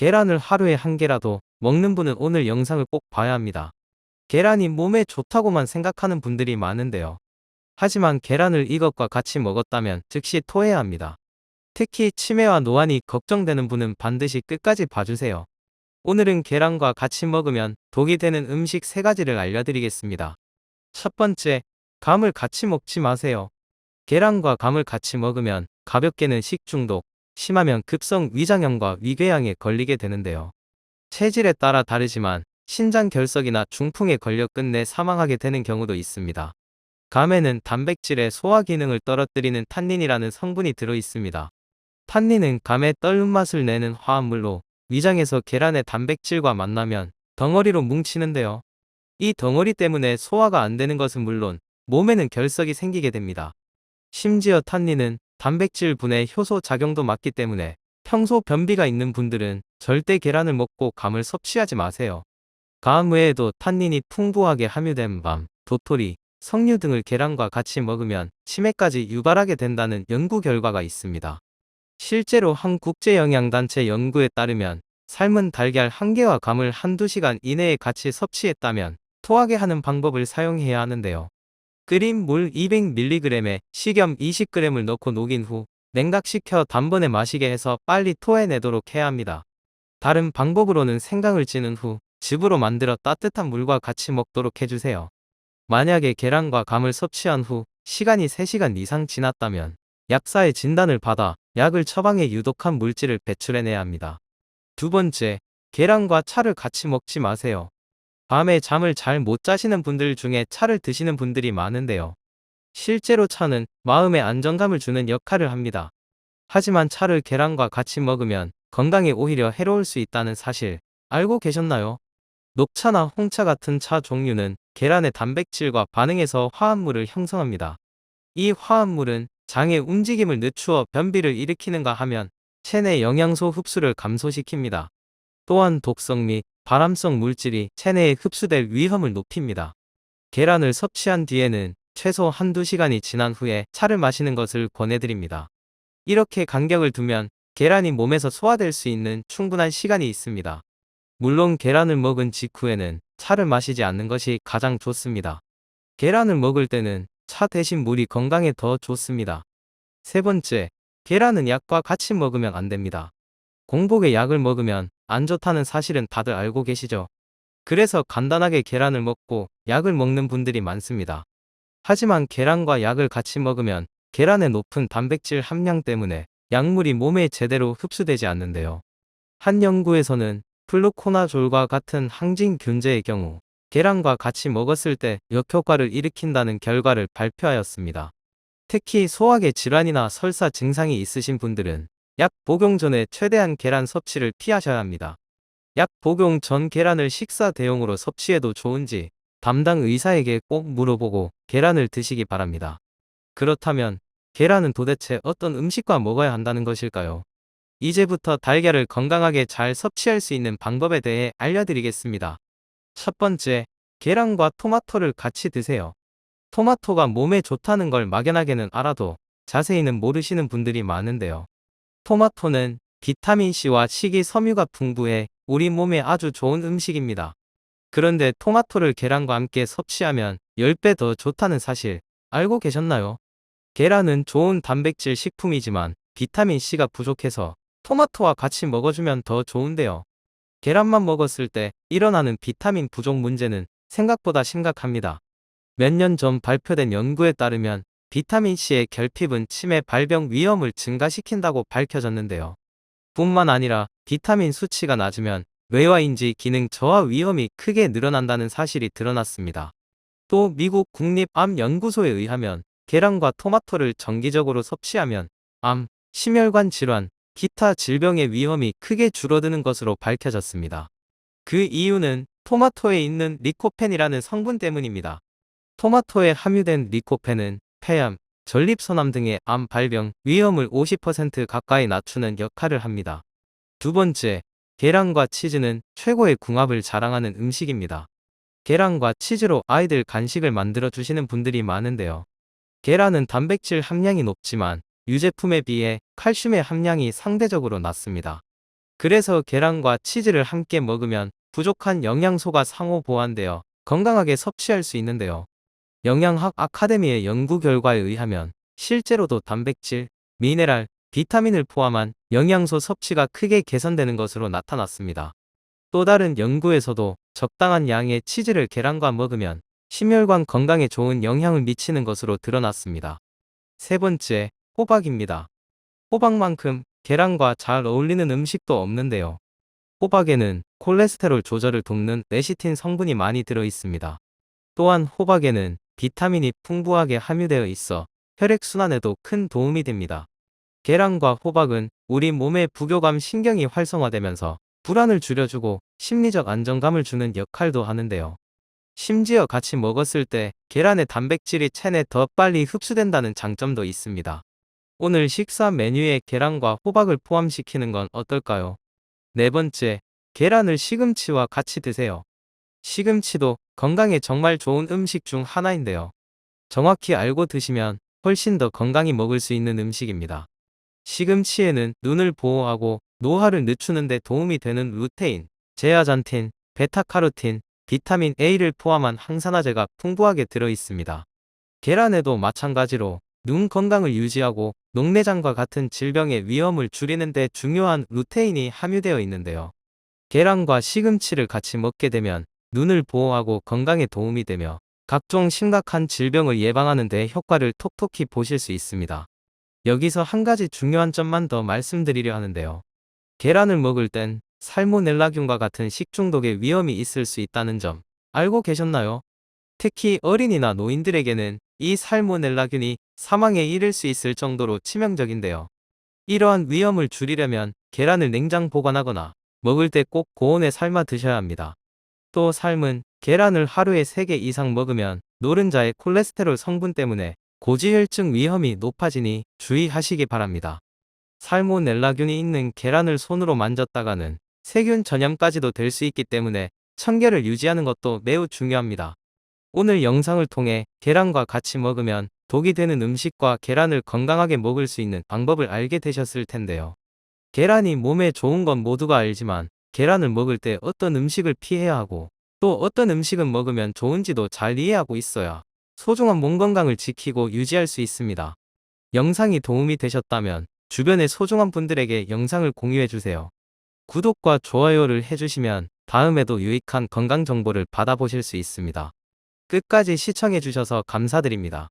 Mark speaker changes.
Speaker 1: 계란을 하루에 한 개라도 먹는 분은 오늘 영상을 꼭 봐야 합니다. 계란이 몸에 좋다고만 생각하는 분들이 많은데요. 하지만 계란을 이것과 같이 먹었다면 즉시 토해야 합니다. 특히 치매와 노안이 걱정되는 분은 반드시 끝까지 봐주세요. 오늘은 계란과 같이 먹으면 독이 되는 음식 3가지를 알려드리겠습니다. 첫 번째, 감을 같이 먹지 마세요. 계란과 감을 같이 먹으면 가볍게는 식중독, 심하면 급성 위장염과 위궤양에 걸리게 되는데요. 체질에 따라 다르지만 신장 결석이나 중풍에 걸려 끝내 사망하게 되는 경우도 있습니다. 감에는 단백질의 소화 기능을 떨어뜨리는 탄닌이라는 성분이 들어 있습니다. 탄닌은 감의 떨는 맛을 내는 화합물로 위장에서 계란의 단백질과 만나면 덩어리로 뭉치는데요. 이 덩어리 때문에 소화가 안 되는 것은 물론 몸에는 결석이 생기게 됩니다. 심지어 탄닌은 단백질 분해 효소 작용도 맡기 때문에 평소 변비가 있는 분들은 절대 계란을 먹고 감을 섭취하지 마세요. 감 외에도 탄닌이 풍부하게 함유된 밤, 도토리, 석류 등을 계란과 같이 먹으면 치매까지 유발하게 된다는 연구 결과가 있습니다. 실제로 한 국제영양단체 연구에 따르면 삶은 달걀 1개와 감을 한두 시간 이내에 같이 섭취했다면 토하게 하는 방법을 사용해야 하는데요. 끓인 물 200mg에 식염 20g을 넣고 녹인 후 냉각시켜 단번에 마시게 해서 빨리 토해내도록 해야 합니다. 다른 방법으로는 생강을 찌는 후 즙으로 만들어 따뜻한 물과 같이 먹도록 해주세요. 만약에 계란과 감을 섭취한 후 시간이 3시간 이상 지났다면 약사의 진단을 받아 약을 처방해 유독한 물질을 배출해내야 합니다. 두 번째, 계란과 차를 같이 먹지 마세요. 밤에 잠을 잘 못 자시는 분들 중에 차를 드시는 분들이 많은데요. 실제로 차는 마음의 안정감을 주는 역할을 합니다. 하지만 차를 계란과 같이 먹으면 건강에 오히려 해로울 수 있다는 사실 알고 계셨나요? 녹차나 홍차 같은 차 종류는 계란의 단백질과 반응해서 화합물을 형성합니다. 이 화합물은 장의 움직임을 늦추어 변비를 일으키는가 하면 체내 영양소 흡수를 감소시킵니다. 또한 독성 및 발암성 물질이 체내에 흡수될 위험을 높입니다. 계란을 섭취한 뒤에는 최소 한두 시간이 지난 후에 차를 마시는 것을 권해드립니다. 이렇게 간격을 두면 계란이 몸에서 소화될 수 있는 충분한 시간이 있습니다. 물론 계란을 먹은 직후에는 차를 마시지 않는 것이 가장 좋습니다. 계란을 먹을 때는 차 대신 물이 건강에 더 좋습니다. 세 번째, 계란은 약과 같이 먹으면 안 됩니다. 공복에 약을 먹으면 안 좋다는 사실은 다들 알고 계시죠? 그래서 간단하게 계란을 먹고 약을 먹는 분들이 많습니다. 하지만 계란과 약을 같이 먹으면 계란의 높은 단백질 함량 때문에 약물이 몸에 제대로 흡수되지 않는데요. 한 연구에서는 플루코나졸과 같은 항진균제의 경우 계란과 같이 먹었을 때 역효과를 일으킨다는 결과를 발표하였습니다. 특히 소화계 질환이나 설사 증상이 있으신 분들은 약 복용 전에 최대한 계란 섭취를 피하셔야 합니다. 약 복용 전 계란을 식사 대용으로 섭취해도 좋은지 담당 의사에게 꼭 물어보고 계란을 드시기 바랍니다. 그렇다면 계란은 도대체 어떤 음식과 먹어야 한다는 것일까요? 이제부터 달걀을 건강하게 잘 섭취할 수 있는 방법에 대해 알려드리겠습니다. 첫 번째, 계란과 토마토를 같이 드세요. 토마토가 몸에 좋다는 걸 막연하게는 알아도 자세히는 모르시는 분들이 많은데요. 토마토는 비타민C와 식이섬유가 풍부해 우리 몸에 아주 좋은 음식입니다. 그런데 토마토를 계란과 함께 섭취하면 10배 더 좋다는 사실 알고 계셨나요? 계란은 좋은 단백질 식품이지만 비타민C가 부족해서 토마토와 같이 먹어주면 더 좋은데요. 계란만 먹었을 때 일어나는 비타민 부족 문제는 생각보다 심각합니다. 몇 년 전 발표된 연구에 따르면 비타민C의 결핍은 치매 발병 위험을 증가시킨다고 밝혀졌는데요. 뿐만 아니라 비타민 수치가 낮으면 뇌와인지 기능 저하 위험이 크게 늘어난다는 사실이 드러났습니다. 또 미국 국립암연구소에 의하면 계란과 토마토를 정기적으로 섭취하면 암, 심혈관 질환, 기타 질병의 위험이 크게 줄어드는 것으로 밝혀졌습니다. 그 이유는 토마토에 있는 리코펜이라는 성분 때문입니다. 토마토에 함유된 리코펜은 폐암, 전립선암 등의 암 발병 위험을 50% 가까이 낮추는 역할을 합니다. 두 번째, 계란과 치즈는 최고의 궁합을 자랑하는 음식입니다. 계란과 치즈로 아이들 간식을 만들어 주시는 분들이 많은데요. 계란은 단백질 함량이 높지만 유제품에 비해 칼슘의 함량이 상대적으로 낮습니다. 그래서 계란과 치즈를 함께 먹으면 부족한 영양소가 상호 보완되어 건강하게 섭취할 수 있는데요. 영양학 아카데미의 연구 결과에 의하면 실제로도 단백질, 미네랄, 비타민을 포함한 영양소 섭취가 크게 개선되는 것으로 나타났습니다. 또 다른 연구에서도 적당한 양의 치즈를 계란과 먹으면 심혈관 건강에 좋은 영향을 미치는 것으로 드러났습니다. 세 번째, 호박입니다. 호박만큼 계란과 잘 어울리는 음식도 없는데요. 호박에는 콜레스테롤 조절을 돕는 레시틴 성분이 많이 들어 있습니다. 또한 호박에는 비타민이 풍부하게 함유되어 있어 혈액순환에도 큰 도움이 됩니다. 계란과 호박은 우리 몸의 부교감 신경이 활성화되면서 불안을 줄여주고 심리적 안정감을 주는 역할도 하는데요. 심지어 같이 먹었을 때 계란의 단백질이 체내에 더 빨리 흡수된다는 장점도 있습니다. 오늘 식사 메뉴에 계란과 호박을 포함시키는 건 어떨까요? 네 번째, 계란을 시금치와 같이 드세요. 시금치도 건강에 정말 좋은 음식 중 하나인데요. 정확히 알고 드시면 훨씬 더 건강히 먹을 수 있는 음식입니다. 시금치에는 눈을 보호하고 노화를 늦추는 데 도움이 되는 루테인, 제아잔틴, 베타카로틴, 비타민 A를 포함한 항산화제가 풍부하게 들어 있습니다. 계란에도 마찬가지로 눈 건강을 유지하고 녹내장과 같은 질병의 위험을 줄이는 데 중요한 루테인이 함유되어 있는데요. 계란과 시금치를 같이 먹게 되면 눈을 보호하고 건강에 도움이 되며 각종 심각한 질병을 예방하는 데 효과를 톡톡히 보실 수 있습니다. 여기서 한 가지 중요한 점만 더 말씀드리려 하는데요. 계란을 먹을 땐 살모넬라균과 같은 식중독의 위험이 있을 수 있다는 점 알고 계셨나요? 특히 어린이나 노인들에게는 이 살모넬라균이 사망에 이를 수 있을 정도로 치명적인데요. 이러한 위험을 줄이려면 계란을 냉장 보관하거나 먹을 때 꼭 고온에 삶아 드셔야 합니다. 또 삶은 계란을 하루에 3개 이상 먹으면 노른자의 콜레스테롤 성분 때문에 고지혈증 위험이 높아지니 주의하시기 바랍니다. 살모넬라균이 있는 계란을 손으로 만졌다가는 세균 전염까지도 될 수 있기 때문에 청결을 유지하는 것도 매우 중요합니다. 오늘 영상을 통해 계란과 같이 먹으면 독이 되는 음식과 계란을 건강하게 먹을 수 있는 방법을 알게 되셨을 텐데요. 계란이 몸에 좋은 건 모두가 알지만 계란을 먹을 때 어떤 음식을 피해야 하고 또 어떤 음식은 먹으면 좋은지도 잘 이해하고 있어야 소중한 몸 건강을 지키고 유지할 수 있습니다. 영상이 도움이 되셨다면 주변의 소중한 분들에게 영상을 공유해 주세요. 구독과 좋아요를 해주시면 다음에도 유익한 건강 정보를 받아보실 수 있습니다. 끝까지 시청해 주셔서 감사드립니다.